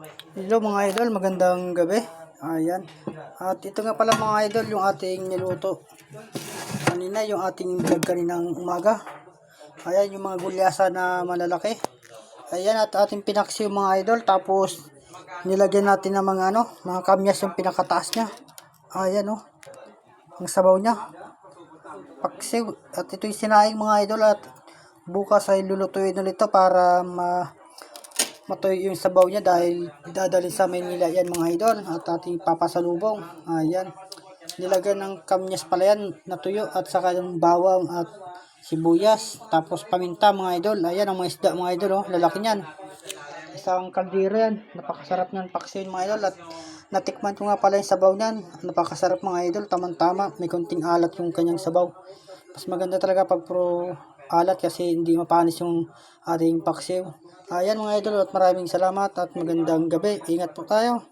Hello mga idol, magandang gabi. Ayan. At ito nga pala mga idol, yung ating niluto. Kanina, yung ating vlog kaninang umaga. Ayan, yung mga gulyasa na malalaki. Ayan, at ating pinaksi yung mga idol. Tapos, nilagyan natin ng mga kamyas yung pinakataas niya. Ayan o. Ang sabaw niya. Paksiw. At ito yung sinaing mga idol. At bukas ay lulutuin ulit ito para matuyo yung sabaw niya dahil dadalhin sa Maynila yan mga idol at ating papasalubong. Ayan, nilagyan ng kamyas pala yan na tuyo at saka yung bawang at sibuyas tapos paminta mga idol. Ayan ang mga isda mga idol, oh, lalaki niyan, isang kaldero yan. Napakasarap niyan paksiw mga idol. At natikman ko nga pala yung sabaw niyan, napakasarap mga idol, tamang tama, may konting alat yung kanyang sabaw. Mas maganda talaga pag pro alat kasi hindi mapanis yung ating paksiw. Ayan mga idol, at maraming salamat at magandang gabi. Ingat po tayo.